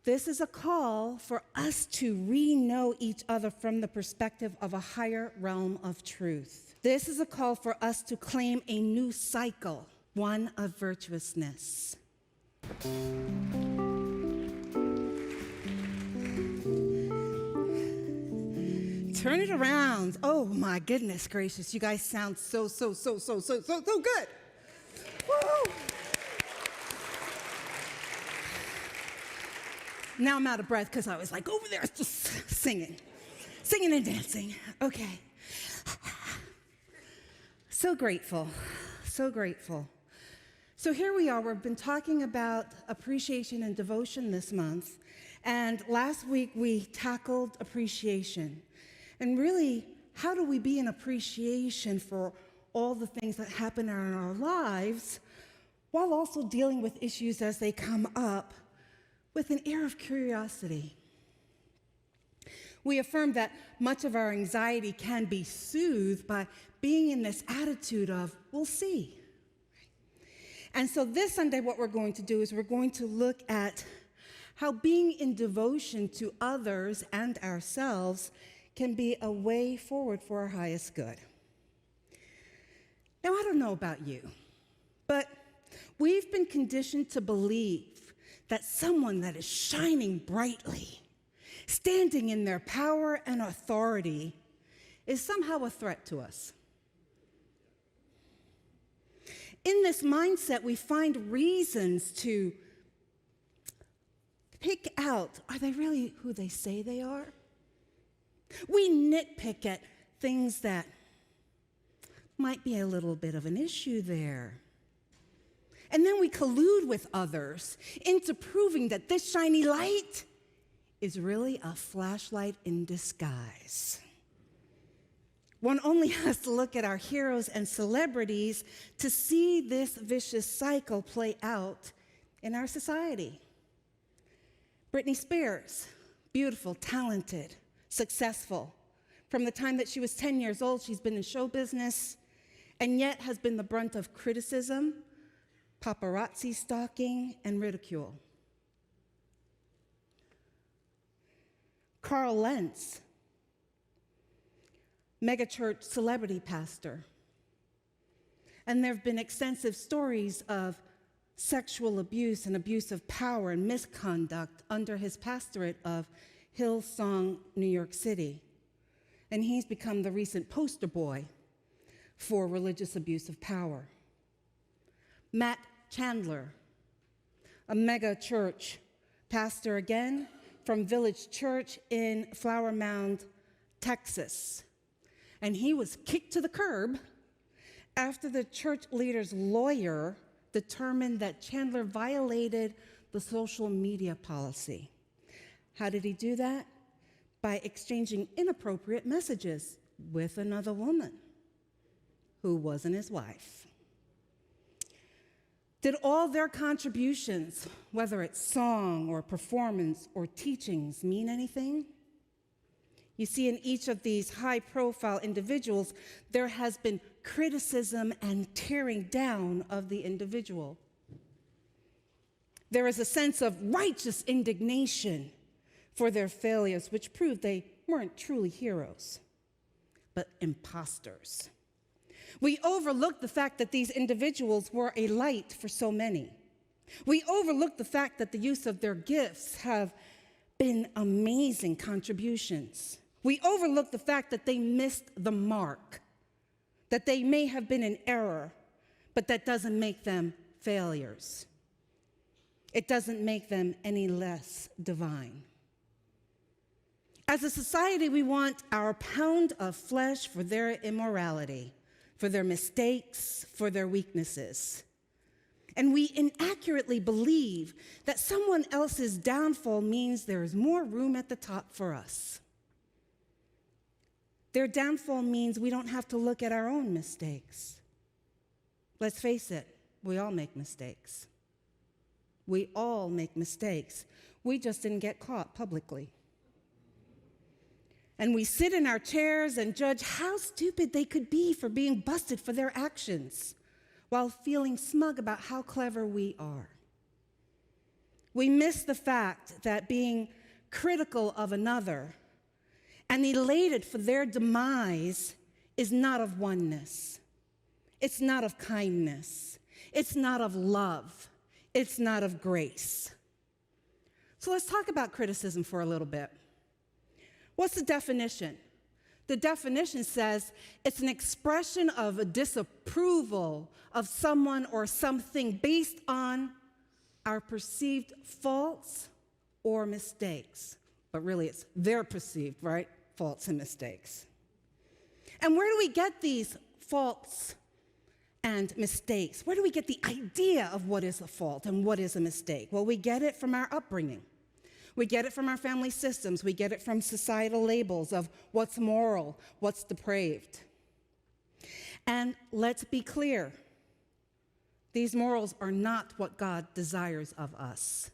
This is a call for us to re-know each other from the perspective of a higher realm of truth. This is a call for us to claim a new cycle, one of virtuousness. Turn it around. Oh my goodness gracious. You guys sound so good. Woo! Now I'm out of breath because I was like over there just singing and dancing. Okay. So grateful, so grateful. So here we are. We've been talking about appreciation and devotion this month. And last week we tackled appreciation. And really, how do we be in appreciation for all the things that happen in our lives while also dealing with issues as they come up with an air of curiosity? We affirmed that much of our anxiety can be soothed by being in this attitude of, we'll see. And so this Sunday, what we're going to do is we're going to look at how being in devotion to others and ourselves can be a way forward for our highest good. Now, I don't know about you, but we've been conditioned to believe that someone that is shining brightly, standing in their power and authority, is somehow a threat to us. In this mindset, we find reasons to pick out, are they really who they say they are? We nitpick at things that might be a little bit of an issue there. And then we collude with others into proving that this shiny light is really a flashlight in disguise. One only has to look at our heroes and celebrities to see this vicious cycle play out in our society. Britney Spears, beautiful, talented, successful. From the time that she was 10 years old, she's been in show business and yet has been the brunt of criticism, paparazzi stalking, and ridicule. Carl Lentz, megachurch celebrity pastor. And there have been extensive stories of sexual abuse and abuse of power and misconduct under his pastorate of Hillsong, New York City. And he's become the recent poster boy for religious abuse of power. Matt Chandler, a mega church pastor again from Village Church in Flower Mound, Texas. And he was kicked to the curb after the church leader's lawyer determined that Chandler violated the social media policy. How did he do that? By exchanging inappropriate messages with another woman who wasn't his wife. Did all their contributions, whether it's song or performance or teachings, mean anything? You see, in each of these high-profile individuals, there has been criticism and tearing down of the individual. There is a sense of righteous indignation for their failures, which proved they weren't truly heroes, but imposters. We overlook the fact that these individuals were a light for so many. We overlook the fact that the use of their gifts have been amazing contributions. We overlook the fact that they missed the mark, that they may have been in error, but that doesn't make them failures. It doesn't make them any less divine. As a society, we want our pound of flesh for their immorality, for their mistakes, for their weaknesses. And we inaccurately believe that someone else's downfall means there is more room at the top for us. Their downfall means we don't have to look at our own mistakes. Let's face it, we all make mistakes. We all make mistakes. We just didn't get caught publicly. And we sit in our chairs and judge how stupid they could be for being busted for their actions, while feeling smug about how clever we are. We miss the fact that being critical of another and elated for their demise is not of oneness. It's not of kindness. It's not of love. It's not of grace. So let's talk about criticism for a little bit. What's the definition? The definition says it's an expression of a disapproval of someone or something based on our perceived faults or mistakes. But really, it's their perceived, right? Faults and mistakes. And where do we get these faults and mistakes? Where do we get the idea of what is a fault and what is a mistake? Well, we get it from our upbringing. We get it from our family systems. We get it from societal labels of what's moral, what's depraved. And let's be clear, these morals are not what God desires of us.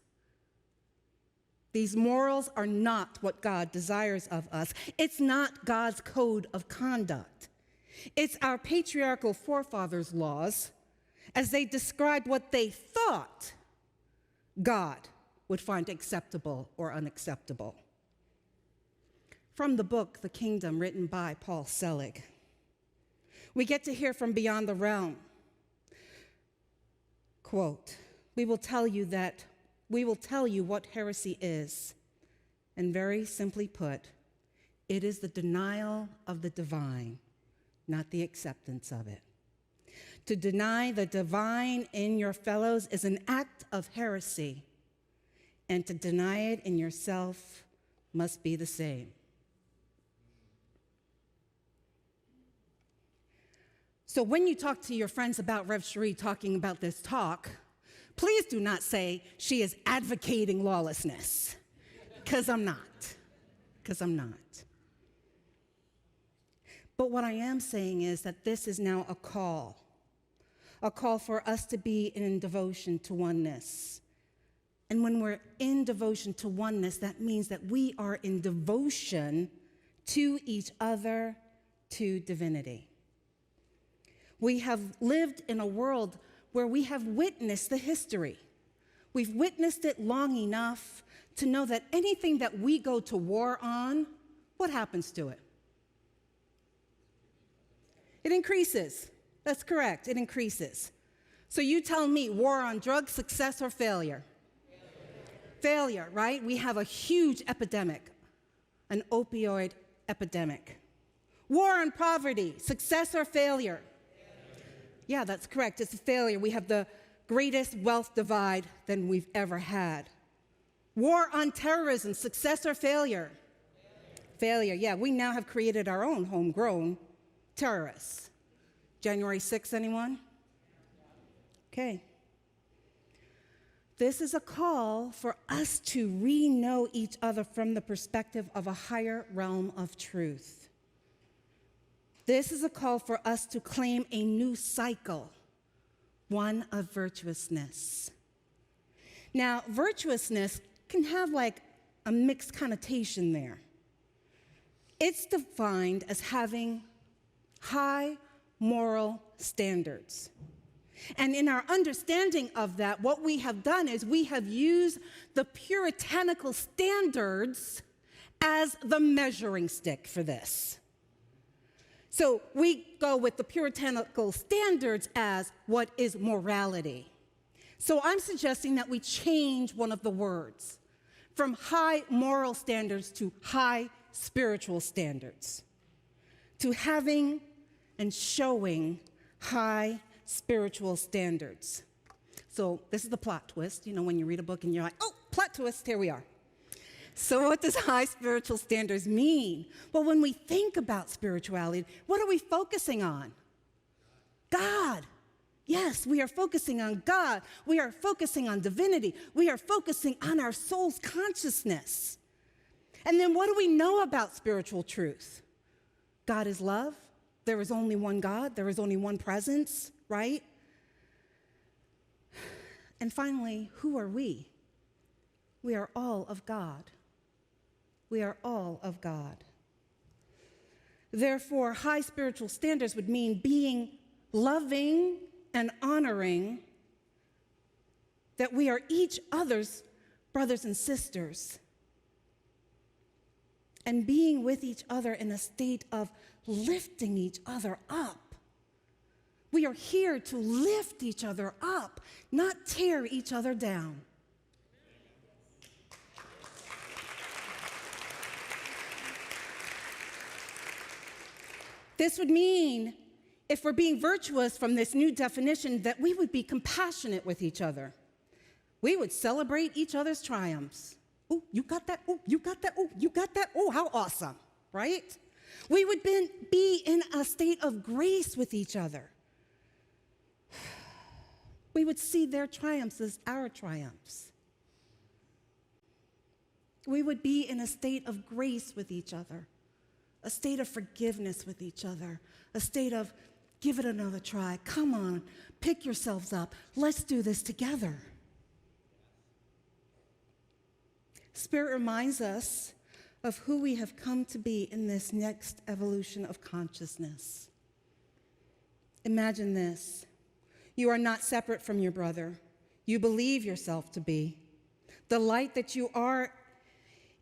These morals are not what God desires of us. It's not God's code of conduct. It's our patriarchal forefathers' laws as they described what they thought God would find acceptable or unacceptable. From the book, The Kingdom, written by Paul Selig, we get to hear from beyond the realm. Quote, we will tell you what heresy is, and very simply put, it is the denial of the divine, not the acceptance of it. To deny the divine in your fellows is an act of heresy, and to deny it in yourself must be the same. So when you talk to your friends about Rev Sheree talking about this talk, please do not say she is advocating lawlessness, because I'm not. But what I am saying is that this is now a call for us to be in devotion to oneness. And when we're in devotion to oneness, that means that we are in devotion to each other, to divinity. We have lived in a world where we have witnessed the history. We've witnessed it long enough to know that anything that we go to war on, what happens to it? It increases. That's correct, it increases. So you tell me, war on drugs, success or failure? Failure, right? We have a huge epidemic, an opioid epidemic. War on poverty, success or failure? Yeah, that's correct. It's a failure. We have the greatest wealth divide than we've ever had. War on terrorism, success or failure? Failure. Yeah, we now have created our own homegrown terrorists. January 6th, anyone? Okay. This is a call for us to re-know each other from the perspective of a higher realm of truth. This is a call for us to claim a new cycle, one of virtuousness. Now, virtuousness can have like a mixed connotation there. It's defined as having high moral standards. And in our understanding of that, what we have done is we have used the puritanical standards as the measuring stick for this. So we go with the puritanical standards as what is morality. So I'm suggesting that we change one of the words from high moral standards to high spiritual standards, to having and showing high spiritual standards. So this is the plot twist, when you read a book and you're like, oh, plot twist, here we are. So what does high spiritual standards mean? Well, when we think about spirituality, what are we focusing on? God. Yes, we are focusing on God. We are focusing on divinity. We are focusing on our soul's consciousness. And then what do we know about spiritual truth? God is love. There is only one God. There is only one presence, right? And finally, who are we? We are all of God. We are all of God. Therefore, high spiritual standards would mean being loving and honoring, that we are each other's brothers and sisters, and being with each other in a state of lifting each other up. We are here to lift each other up, not tear each other down. This would mean, if we're being virtuous from this new definition, that we would be compassionate with each other. We would celebrate each other's triumphs. Oh, you got that? Oh, you got that? Oh, you got that? Oh, how awesome, right? We would be in a state of grace with each other. We would see their triumphs as our triumphs. We would be in a state of grace with each other, a state of forgiveness with each other, a state of give it another try. Come on, pick yourselves up. Let's do this together. Spirit reminds us of who we have come to be in this next evolution of consciousness. Imagine this. You are not separate from your brother. You believe yourself to be. The light that you are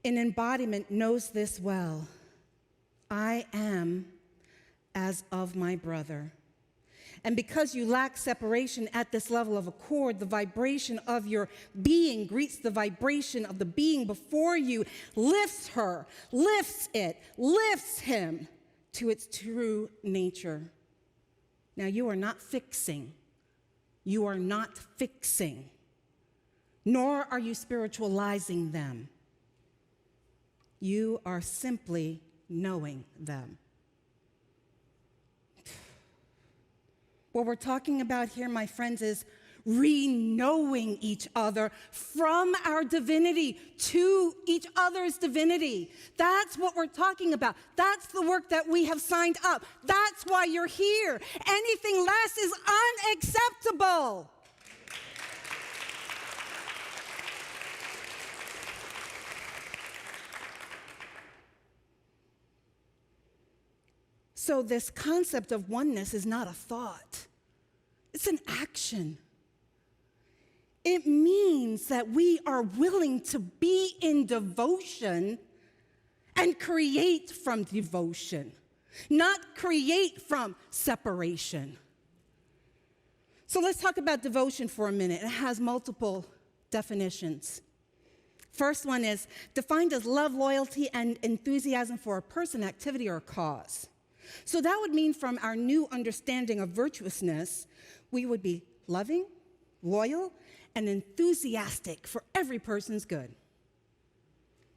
in embodiment knows this well. I am as of my brother. And because you lack separation at this level of accord, the vibration of your being greets the vibration of the being before you, lifts her, lifts it, lifts him to its true nature. Now, you are not fixing. You are not fixing, nor are you spiritualizing them. You are simply knowing them. What we're talking about here, my friends, is re-knowing each other from our divinity to each other's divinity. That's what we're talking about. That's the work that we have signed up. That's why you're here. Anything less is unacceptable. So this concept of oneness is not a thought. It's an action. It means that we are willing to be in devotion and create from devotion, not create from separation. So let's talk about devotion for a minute. It has multiple definitions. First one is defined as love, loyalty, and enthusiasm for a person, activity, or cause. So that would mean from our new understanding of virtuousness, we would be loving, loyal, and enthusiastic for every person's good.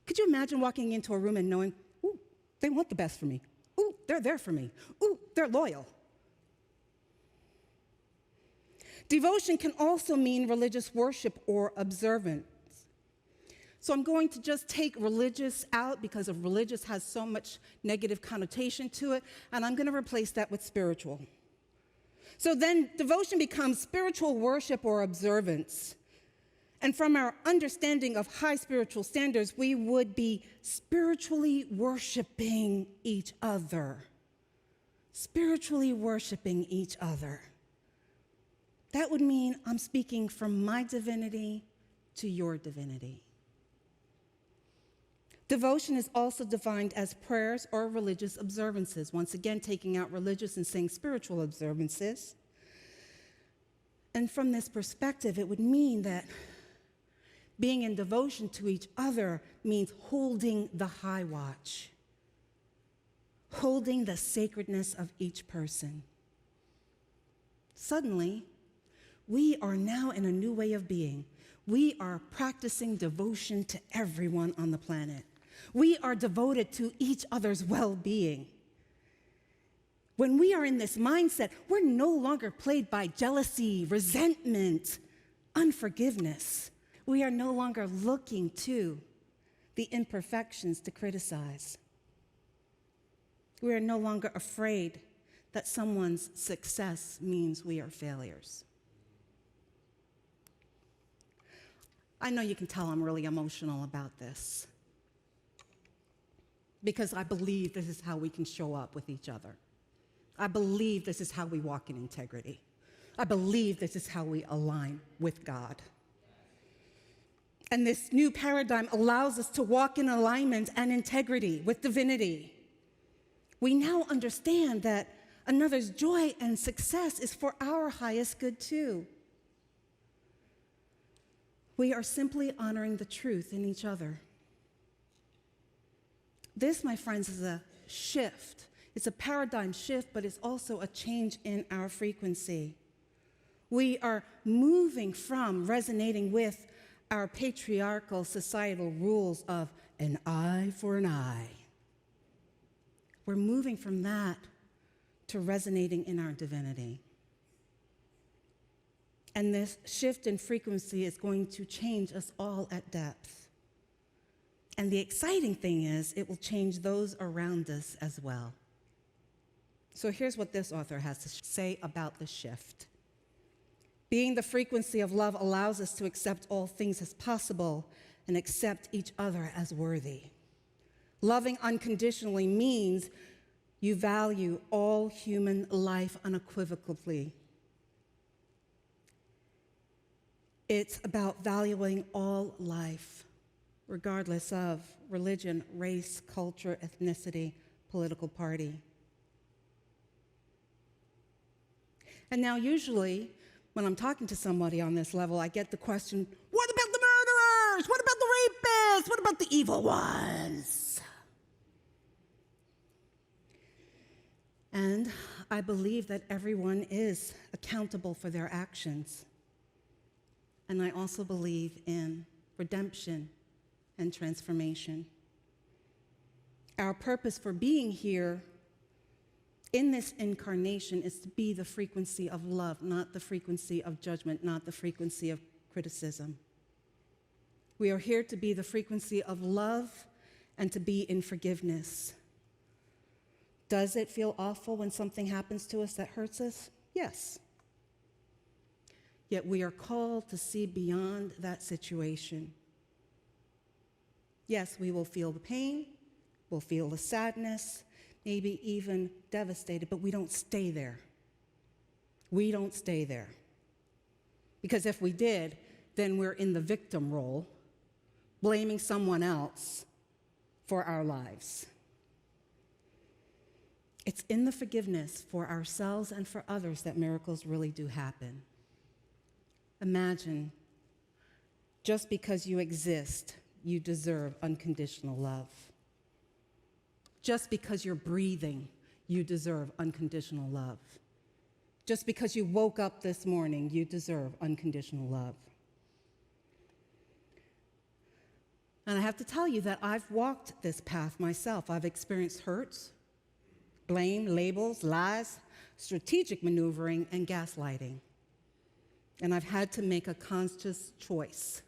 Could you imagine walking into a room and knowing, ooh, they want the best for me. Ooh, they're there for me. Ooh, they're loyal. Devotion can also mean religious worship or observance. So I'm going to just take religious out because of religious has so much negative connotation to it, and I'm going to replace that with spiritual. So then devotion becomes spiritual worship or observance. And from our understanding of high spiritual standards, we would be spiritually worshiping each other. Spiritually worshiping each other. That would mean I'm speaking from my divinity to your divinity. Devotion is also defined as prayers or religious observances. Once again, taking out religious and saying spiritual observances. And from this perspective, it would mean that being in devotion to each other means holding the high watch, holding the sacredness of each person. Suddenly, we are now in a new way of being. We are practicing devotion to everyone on the planet. We are devoted to each other's well-being. When we are in this mindset, we're no longer plagued by jealousy, resentment, unforgiveness. We are no longer looking to the imperfections to criticize. We are no longer afraid that someone's success means we are failures. I know you can tell I'm really emotional about this because I believe this is how we can show up with each other. I believe this is how we walk in integrity. I believe this is how we align with God. And this new paradigm allows us to walk in alignment and integrity with divinity. We now understand that another's joy and success is for our highest good too. We are simply honoring the truth in each other. This, my friends, is a shift. It's a paradigm shift, but it's also a change in our frequency. We are moving from resonating with our patriarchal societal rules of an eye for an eye. We're moving from that to resonating in our divinity. And this shift in frequency is going to change us all at depth. And the exciting thing is, it will change those around us as well. So here's what this author has to say about the shift. Being the frequency of love allows us to accept all things as possible and accept each other as worthy. Loving unconditionally means you value all human life unequivocally. It's about valuing all life, regardless of religion, race, culture, ethnicity, political party. And now usually, when I'm talking to somebody on this level, I get the question, what about the murderers? What about the rapists? What about the evil ones? And I believe that everyone is accountable for their actions. And I also believe in redemption and transformation. Our purpose for being here in this incarnation is to be the frequency of love, not the frequency of judgment, not the frequency of criticism. We are here to be the frequency of love and to be in forgiveness. Does it feel awful when something happens to us that hurts us? Yes. Yet we are called to see beyond that situation. Yes, we will feel the pain, we'll feel the sadness, maybe even devastated, but we don't stay there. We don't stay there. Because if we did, then we're in the victim role, blaming someone else for our lives. It's in the forgiveness for ourselves and for others that miracles really do happen. Imagine, just because you exist, you deserve unconditional love. Just because you're breathing, you deserve unconditional love. Just because you woke up this morning, you deserve unconditional love. And I have to tell you that I've walked this path myself. I've experienced hurts, blame, labels, lies, strategic maneuvering, and gaslighting. And I've had to make a conscious choice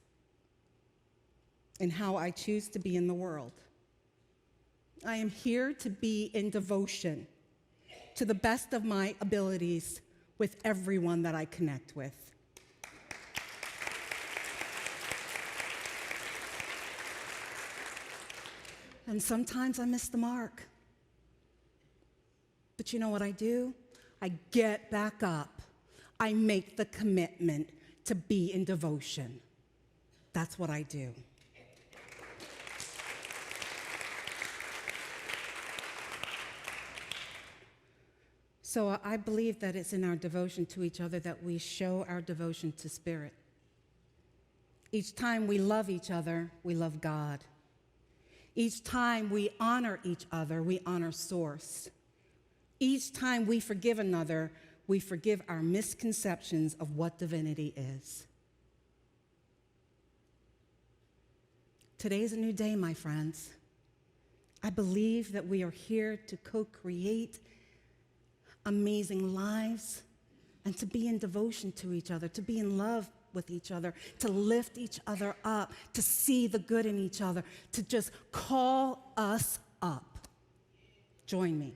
in how I choose to be in the world. I am here to be in devotion to the best of my abilities with everyone that I connect with. And sometimes I miss the mark. But you know what I do? I get back up. I make the commitment to be in devotion. That's what I do. So I believe that it's in our devotion to each other that we show our devotion to Spirit. Each time we love each other, we love God. Each time we honor each other, we honor Source. Each time we forgive another, we forgive our misconceptions of what divinity is. Today is a new day, my friends. I believe that we are here to co-create amazing lives and to be in devotion to each other, to be in love with each other, to lift each other up, to see the good in each other, to just call us up. Join me.